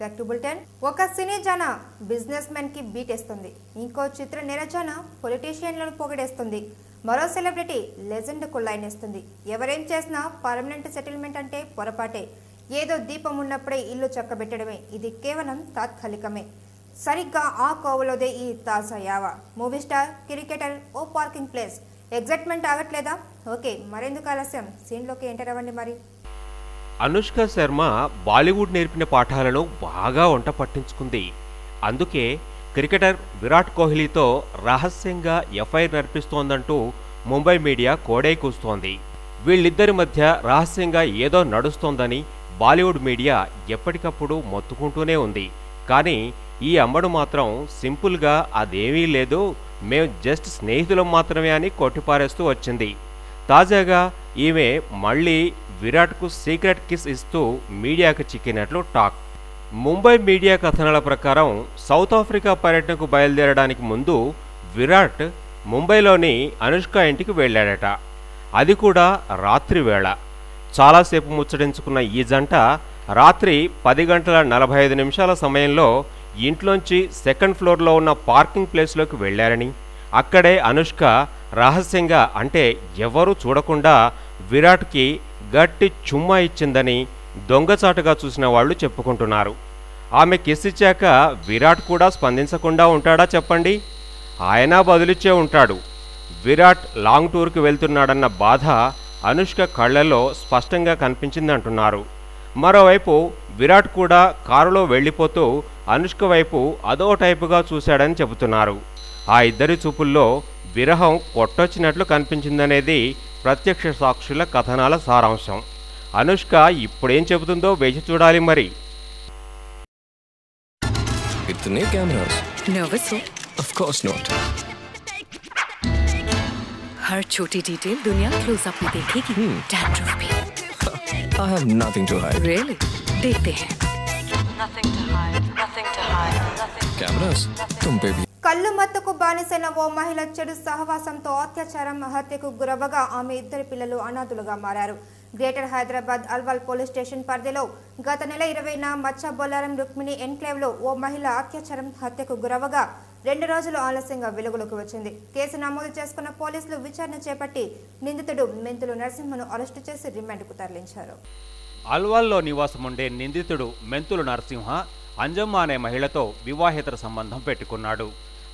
Back to bulletin. ఒక సినీ జన business men కి బీటేస్తుంది, ఇంకో చిత్ర నిరజన పొలిటీషియన్లను పొగిడేస్తుంది, మరో సెలబ్రిటీ లెజెండ్ కు లైన్ ఇస్తుంది. ఎవరేం చేసినా పర్మనెంట్ సెటిల్మెంట్ అంటే పొరపాటే. ఏదో దీపం ఉన్నప్పుడే ఇల్లు చక్కబెట్టడమే, ఇది కేవలం తాత్కాలికమే. సరిగ్గా ఆ కోవలోదే ఈ తాజా యావ. మూవీ స్టార్, క్రికెటర్, ఓ పార్కింగ్ ప్లేస్. ఎగ్జైట్మెంట్ ఆగట్లేదా? ఓకే, మరెందుకు ఆలస్యం, సీన్లోకి ఎంటర్ అవ్వండి. మరి అనుష్క శర్మ బాలీవుడ్ నేర్పిన పాఠాలను బాగా వంట పట్టించుకుంది. అందుకే క్రికెటర్ విరాట్ కోహ్లీతో రహస్యంగా ఎఫ్ఐఆర్ నడిపిస్తోందంటూ ముంబై మీడియా కోడై కూస్తోంది. వీళ్ళిద్దరి మధ్య రహస్యంగా ఏదో నడుస్తోందని బాలీవుడ్ మీడియా ఎప్పటికప్పుడు మొత్తుకుంటూనే ఉంది. కానీ ఈ అమ్మడు మాత్రం సింపుల్గా అదేమీ లేదు, మేం జస్ట్ స్నేహితులం మాత్రమే అని కొట్టిపారేస్తూ వచ్చింది. తాజాగా ఈమె మళ్ళీ విరాట్కు సీక్రెట్ కిస్ ఇస్తూ మీడియాకు చిక్కినట్లు టాక్. ముంబై మీడియా కథనాల ప్రకారం సౌత్ ఆఫ్రికా పర్యటనకు బయలుదేరడానికి ముందు విరాట్ ముంబైలోని అనుష్క ఇంటికి వెళ్ళాడట. అది కూడా రాత్రి వేళ. చాలాసేపు ముచ్చటించుకున్న ఈ జంట రాత్రి 10:45 సమయంలో ఇంట్లోంచి సెకండ్ ఫ్లోర్లో ఉన్న పార్కింగ్ ప్లేస్లోకి వెళ్లారని, అక్కడే అనుష్క రహస్యంగా అంటే ఎవరూ చూడకుండా విరాట్కి గట్టి చుమ్మా ఇచ్చిందని దొంగచాటుగా చూసిన వాళ్ళు చెప్పుకుంటున్నారు. ఆమె కిస్ ఇచ్చాక విరాట్ కూడా స్పందించకుండా ఉంటాడా చెప్పండి? ఆయన బదులిచ్చే ఉంటాడు. విరాట్ లాంగ్ టూర్కి వెళ్తున్నాడన్న బాధ అనుష్క కళ్లలో స్పష్టంగా కనిపించిందంటున్నారు. మరోవైపు విరాట్ కూడా కారులో వెళ్లిపోతూ అనుష్క వైపు అదో టైపుగా చూశాడని చెబుతున్నారు. ఆ ఇద్దరి చూపుల్లో విరహం కొట్టొచ్చినట్లు కనిపించిందనేది ప్రత్యక్ష సాక్షుల కథనాల సారాంశం. అనుష్క ఇప్పుడేం చెబుతుందో వేచి చూడాలి. మరి इतने कैमरास नर्वस हो? Of course not. हर छोटी डिटेल दुनिया क्लोजअप में देखेगी. डैंड्रफ भी. I have nothing to hide. Really? देखते हैं. Cameras, तुम पे भी. కళ్ళు మత్తుకు బానిసైన ఓ మహిళ చెడు సహవాసంతో అత్యాచారం, హత్యకు గురవగా ఆమె ఇద్దరు పిల్లలు అనాథులుగా మారారు. Greater Hyderabad Alwal police station పరిధిలో గత నెల 20న మచ్చబొల్లారం రుక్మిణి ఎన్క్లేవ్లో ఓ మహిళ అత్యాచారం, హత్యకు గురవగా 2 రోజులు ఆలస్యంగా వెలుగులోకి వచ్చింది. కేసు నమోదు చేసుకున్న పోలీసులు విచారణ చేపట్టి నిందితుడు మెంతులు నరసింహను అరెస్టు చేసి రిమాండ్కు తరలించారు. అల్వాల్లో నివాసముండే నిందితుడు మెంతులు నరసింహ అంజమ్మ అనే మహిళతో వివాహేతర సంబంధం పెట్టుకున్నాడు.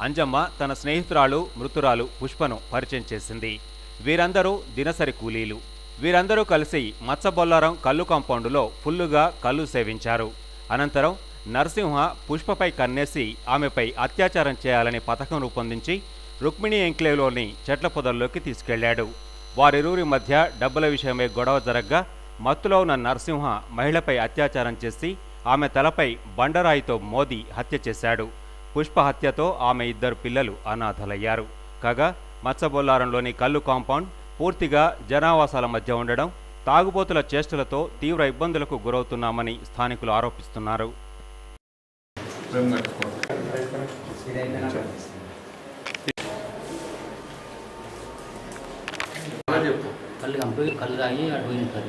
అంజమ్మ తన స్నేహితురాలు మృతురాలు పుష్పను పరిచయం చేసింది. వీరందరూ దినసరి కూలీలు. వీరందరూ కలిసి మచ్చబొల్లారం కల్లు కాంపౌండులో ఫుల్లుగా కల్లు సేవించారు. అనంతరం నరసింహ పుష్పపై కన్నేసి ఆమెపై అత్యాచారం చేయాలని పథకం రూపొందించి రుక్మిణి ఎంక్లేవ్లోని చెట్ల పొదల్లోకి తీసుకెళ్లాడు. వారిరువురి మధ్య డబ్బుల విషయమై గొడవ జరగ్గా మత్తులో ఉన్న నరసింహ మహిళపై అత్యాచారం చేసి ఆమె తలపై బండరాయితో మోది హత్య చేశాడు. పుష్ప హత్యతో ఆమె ఇద్దరు పిల్లలు అనాథలయ్యారు. కాగా మచ్చబొల్లారంలోని కల్లు కాంపౌండ్ పూర్తిగా జనావాసాల మధ్య ఉండడం, తాగుబోతుల చేష్టలతో తీవ్ర ఇబ్బందులకు గురవుతున్నామని స్థానికులు ఆరోపిస్తున్నారు. కళ్ళు తాగి అటు పోయింది సార్.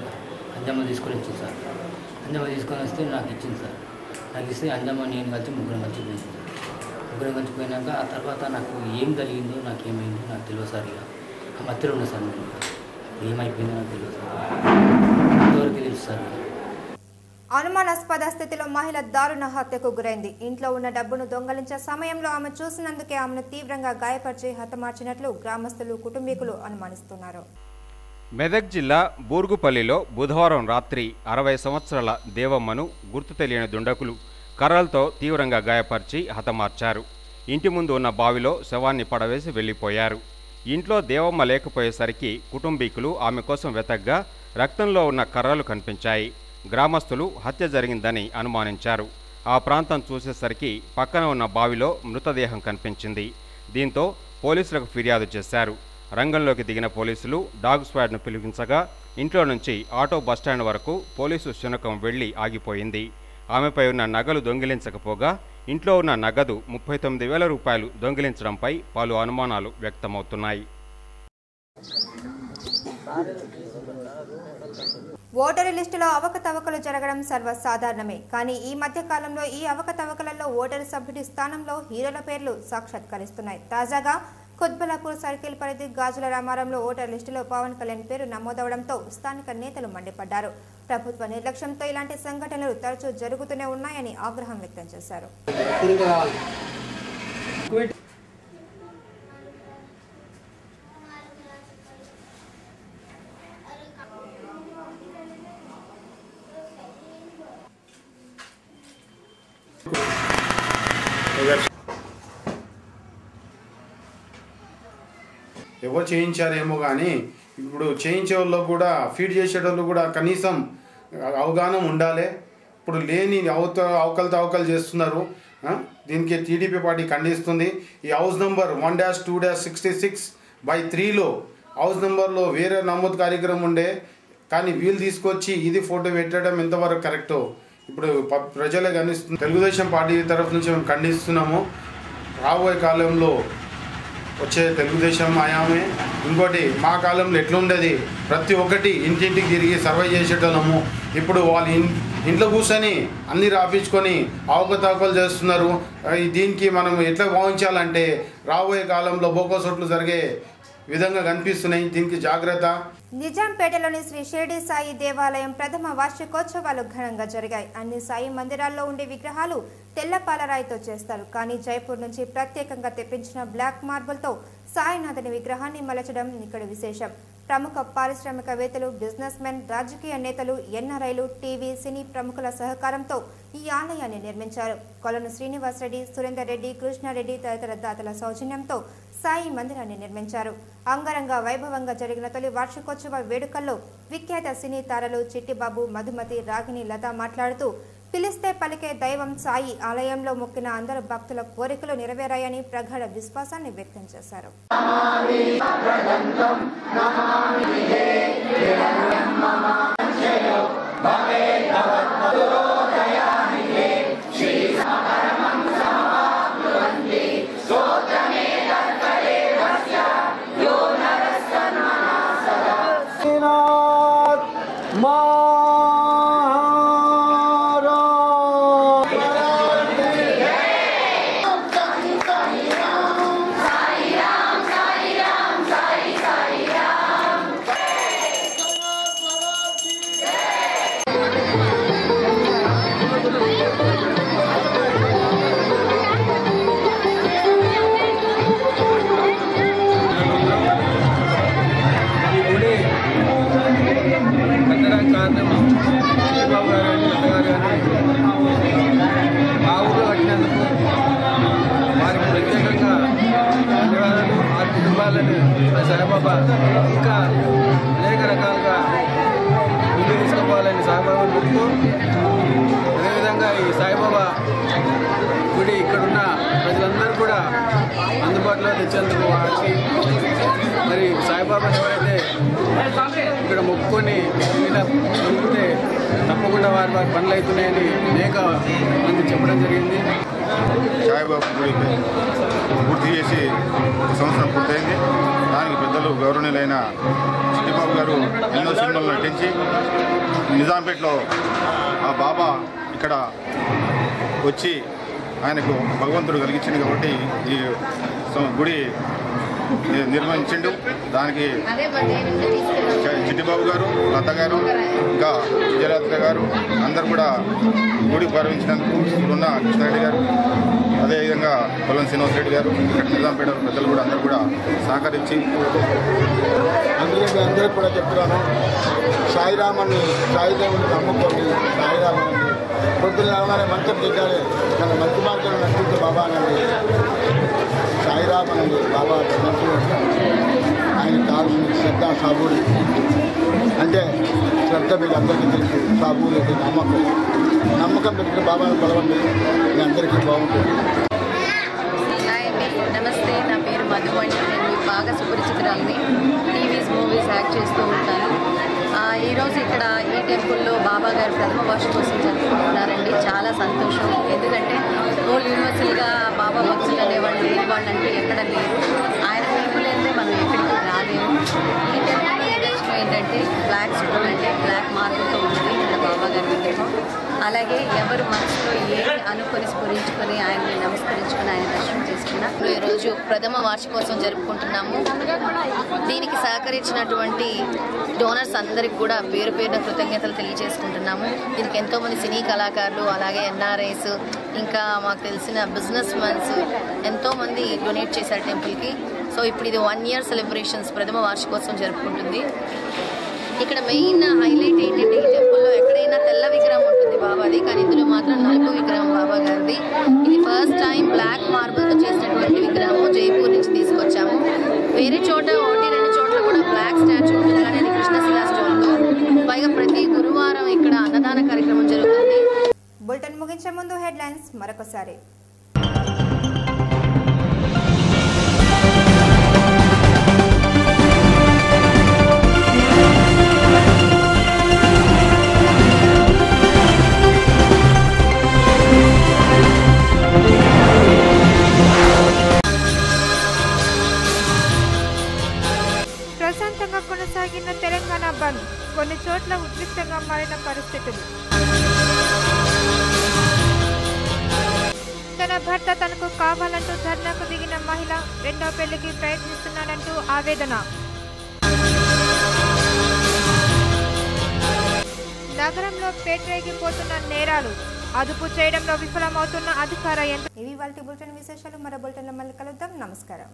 అంజమ్మ తీసుకొని వచ్చింది సార్. అంజమ్మ తీసుకొని వస్తే నాకు ఇచ్చింది సార్. నాకు ఇస్తే అంజమ్మ నేను కలిసి ముగ్గురం కలిసిపోయింది సార్. ముగ్గురం కలిసిపోయినాక ఆ తర్వాత నాకు ఏం కలిగిందో, నాకు ఏమైందో నాకు తెలియదు సార్. ఇక ఆ మధ్యలో ఉన్నా సార్. నేను ఏమైపోయిందో నాకు తెలియదు సార్. అంతవరకు తెలుసు సార్. అనుమానాస్పద స్థితిలో మహిళ దారుణ హత్యకు గురైంది. ఇంట్లో ఉన్న డబ్బును దొంగలించే సమయంలో ఆమె చూసినందుకే ఆమెను తీవ్రంగా గాయపరిచి హతమార్చినట్లు గ్రామస్తులు, కుటుంబీకులు అనుమానిస్తున్నారు. మెదక్ జిల్లా బూర్గుపల్లిలో బుధవారం రాత్రి 60 సంవత్సరాల దేవమ్మను గుర్తు తెలియని దుండకులు కర్రలతో తీవ్రంగా గాయపరిచి హతమార్చారు. ఇంటి ముందు ఉన్న బావిలో శవాన్ని పడవేసి వెళ్లిపోయారు. ఇంట్లో దేవమ్మ లేకపోయేసరికి కుటుంబీకులు ఆమె కోసం వెతగ్గా రక్తంలో ఉన్న కర్రలు కనిపించాయి. గ్రామస్తులు హత్య జరిగిందని అనుమానించారు. ఆ ప్రాంతం చూసేసరికి పక్కన ఉన్న బావిలో మృతదేహం కనిపించింది. దీంతో పోలీసులకు ఫిర్యాదు చేశారు. రంగంలోకి దిగిన పోలీసులు డాగ్ స్క్వాడ్ను పిలిపించగా ఇంట్లో నుంచి ఆటో బస్టాండ్ వరకు పోలీసు శునకం వెళ్లి ఆగిపోయింది. ఆమెపై ఉన్న నగలు దొంగిలించకపోగా ఇంట్లో ఉన్న నగదు 39,000 రూపాయలు దొంగిలించడంపై పలు అనుమానాలు వ్యక్తమవుతున్నాయి. ఓటరు లిస్టులో అవకతవకలు జరగడం సర్వసాధారణమే. కానీ ఈ మధ్య కాలంలో ఈ అవకతవకలలో ఓటరు సభ్యుడి స్థానంలో హీరోల పేర్లు సాక్షాత్కరిస్తున్నాయి. తాజాగా కుత్బలాపూర్ సర్కిల్ పరిధి గాజుల రామారంలో ఓటర్ లిస్టులో పవన్ కళ్యాణ్ పేరు నమోదవడంతో స్థానిక నేతలు మండిపడ్డారు. ప్రభుత్వ నిర్లక్ష్యంతో ఇలాంటి సంఘటనలు తరచూ జరుగుతూనే ఉన్నాయని ఆగ్రహం వ్యక్తం చేశారు. ఎవరు చేయించారేమో కానీ ఇప్పుడు చేయించే వాళ్ళు కూడా ఫీడ్ చేసేటోళ్ళు కూడా కనీసం అవగాహన ఉండాలి. ఇప్పుడు లేని అవకలు చేస్తున్నారు. దీనికి టీడీపీ పార్టీ ఖండిస్తుంది. ఈ హౌస్ నంబర్ 1-2-66/3లో హౌస్ నెంబర్లో వేరే నమోదు కార్యక్రమం ఉండే, కానీ వీళ్ళు తీసుకొచ్చి ఇది ఫోటో పెట్టడం ఎంతవరకు కరెక్టో ఇప్పుడు ప్రజలే ఖండిస్తుంది. తెలుగుదేశం పార్టీ తరఫు నుంచి మేము ఖండిస్తున్నాము. రాబోయే కాలంలో వచ్చే తెలుగుదేశం ఆయామే. ఇంకోటి మా కాలంలో ఎట్లుండేది, ప్రతి ఒక్కటి ఇంటింటికి తిరిగి సర్వే చేసేటోళ్ళము. ఇప్పుడు వాళ్ళు ఇంట్లో కూర్చొని అన్నీ రాపించుకొని అవకతవకలు చేస్తున్నారు. దీనికి మనం ఎట్లా భావించాలంటే రాబోయే కాలంలో బోకోసోట్లు జరిగే విధంగా కనిపిస్తున్నాయి. దీనికి జాగ్రత్త. నిజాంపేటలోని శ్రీ షిరిడి సాయి దేవాలయం ప్రథమ వార్షికోత్సవాలు ఘనంగా జరిగాయి. అన్ని సాయి మందిరాల్లో ఉండే విగ్రహాలు తెల్ల పాలరాయితో చేస్తారు. కానీ జైపూర్ నుంచి ప్రత్యేకంగా తెప్పించిన బ్లాక్ మార్బుల్తో సాయినాథుని విగ్రహాన్ని మలచడం ఇక్కడ విశేషం. ప్రముఖ పారిశ్రామికవేత్తలు, బిజినెస్ మెన్, రాజకీయ నేతలు, ఎన్ఆర్ఐలు, టీవీ, సినీ ప్రముఖుల సహకారంతో ఈ ఆలయాన్ని నిర్మించారు. కొలను శ్రీనివాసరెడ్డి, సురేందర్ రెడ్డి, కృష్ణారెడ్డి తదితర దాతల సౌజన్యంతో సాయి మందిరాన్ని నిర్మించారు. అంగరంగ వైభవంగా జరిగిన తొలి వార్షికోత్సవ వేడుకల్లో విఖ్యాత సినీ తారలు చిట్టిబాబు, మధుమతి, రాగిణి, లత మాట్లాడుతూ పిలిస్తే పలికే దైవం సాయి ఆలయంలో మొక్కిన అందరు భక్తుల కోరికలు నెరవేరాయని ప్రగాఢ విశ్వాసాన్ని వ్యక్తం చేశారు. సాయిబాబా ఇంకా అనేక రకాలుగా ముందుకు తీసుకోవాలని సాయిబాబా గుడితో, అదేవిధంగా ఈ సాయిబాబా గుడి ఇక్కడున్న ప్రజలందరూ కూడా అందుబాటులో తెచ్చేందుకు వచ్చి మరి సాయిబాబాని ఎవరైతే ఇక్కడ మొక్కుకొని మొక్కితే తప్పకుండా వారి పనులు అవుతున్నాయని అనేక మంది చెప్పడం జరిగింది. సాయిబాబా గుడికి పూర్తి చేసి సంవత్సరం పూర్తయింది. దానికి పెద్దలు గౌరవనీయులైన చిట్టిబాబు గారు ఎన్నో సినిమాలు నటించి నిజాంపేటలో ఆ బాబా ఇక్కడ వచ్చి ఆయనకు భగవంతుడు కలిగించింది కాబట్టి ఈ గుడి నిర్వహించిండు. దానికి చిట్టిబాబు గారు, లత గారు, ఇంకా విజయలలిత గారు అందరు కూడా గుడి ప్రారంభించినందుకు ఇక్కడున్న కృష్ణారెడ్డి గారు, అదేవిధంగా కొలను శ్రీనివాసరెడ్డి గారు, ఇక్కడ నిజాంపేట పెద్దలు కూడా అందరూ కూడా సహకరించి అందరికీ కూడా చెప్తున్నాను, సాయిరామని సాయిదేవుని నమ్ముకోండి. సాయిరామని పొద్దున్న రాగానే మంచం తిట్టాలి, తన మంచి మార్గంలో నచ్చింది బాబా అనండి. సాయిరామనండి బాబా ఆయన కావాల్సిన శ్రద్ధ, సాబూరి అంటే శ్రద్ధ మీకు అందరికీ తెలుసు. సాబూరి అంటే నమ్మకం పెట్టిన బాబాను కొలవండి, మీ అందరికీ బాగుంటుంది. నమస్తే, నా పేరు మధుమణి. నేను మీకు బాగా సుపరిచితురాలని. టీవీస్, మూవీస్ యాక్ట్ చేస్తూ ఉంటాను. ఈరోజు ఇక్కడ ఈ టెంపుల్లో బాబా గారు ప్రథమ వార్షికోత్సవం జరుపుకుంటున్నారండి. చాలా సంతోషం. ఎందుకంటే హోల్ యూనివర్సల్గా బాబా భక్తులు అనేవాళ్ళు లేని వాళ్ళంటే ఎక్కడ లేరు. ఆయన పిలుపులేదే మనం ఎక్కడికి రాలేము. ఈ టెంపుల్లో నిదర్శనం ఏంటంటే అంటే బ్లాక్ స్టోన్ అంటే బ్లాక్ మార్బుల్తో ఉంటుంది ఇక్కడ బాబా గారి విగ్రహం. అలాగే ఎవరు మనసులో ఏది అనుకొని స్ఫురించుకొని ఆయన్ని నమస్కరించుకొని ఆయన దర్శనం చేసుకున్నా. ఈరోజు ప్రథమ వార్షికోత్సవం జరుపుకుంటున్నాము. దీనికి సహకరించినటువంటి డోనర్స్ అందరికి కూడా పేరు పేరున కృతజ్ఞతలు తెలియజేసుకుంటున్నాము. దీనికి ఎంతోమంది సినీ కళాకారులు, అలాగే ఎన్ఆర్ఐస్, ఇంకా మాకు తెలిసిన బిజినెస్ మ్యాన్స్ ఎంతోమంది డొనేట్ చేశారు టెంపుల్కి. సో ఇప్పుడు ఇది 1 year సెలబ్రేషన్స్ ప్రథమ వార్షికోత్సవం జరుపుకుంటుంది. ఇక్కడ మెయిన్ హైలైట్ ఏంటంటే ఈ టెంపుల్లో ఎక్కడైనా తెల్ల విగ్రహం ఉంటుంది బాబాది, కానీ ఇందులో మాత్రం నలుపు విగ్రహం బాబా గారిది. ఇది ఫస్ట్ టైం బ్లాక్ మార్బుల్తో చేసినటువంటి విగ్రహం జైపూర్ నుంచి తీసుకొచ్చాము. వేరే చోట 1-2 చోట్ల కూడా బ్లాక్ స్టాచ్యూ ఉంటుంది, కానీ అది కృష్ణశిలా స్టోన్తో. పైగా ప్రతి గురువారం ఇక్కడ అన్నదాన కార్యక్రమం జరుగుతుంది. బులెటిన్ ముగించే ముందు హెడ్లైన్స్ మరొకసారి. ప్రశాంతంగా కొనసాగిన తెలంగాణ బంద్, కొన్ని చోట్ల ఉద్రిక్తంగా మారిన పరిస్థితులు. తన భర్త తనకు కావాలంటూ ధర్నాకు దిగిన మహిళ రెండో పెళ్లికి ప్రయత్నిస్తున్నాడంటూ ఆవేదన. నగరంలో పేటరేగిపోతున్న నేరాలు, అదుపు చేయడంలో విఫలమవుతున్న అధికార యంత్రం. ఇవి వాటి బులెటిన్ విశేషాలు. మరో బులెటిన్లో మళ్ళీ కలుద్దాం. నమస్కారం.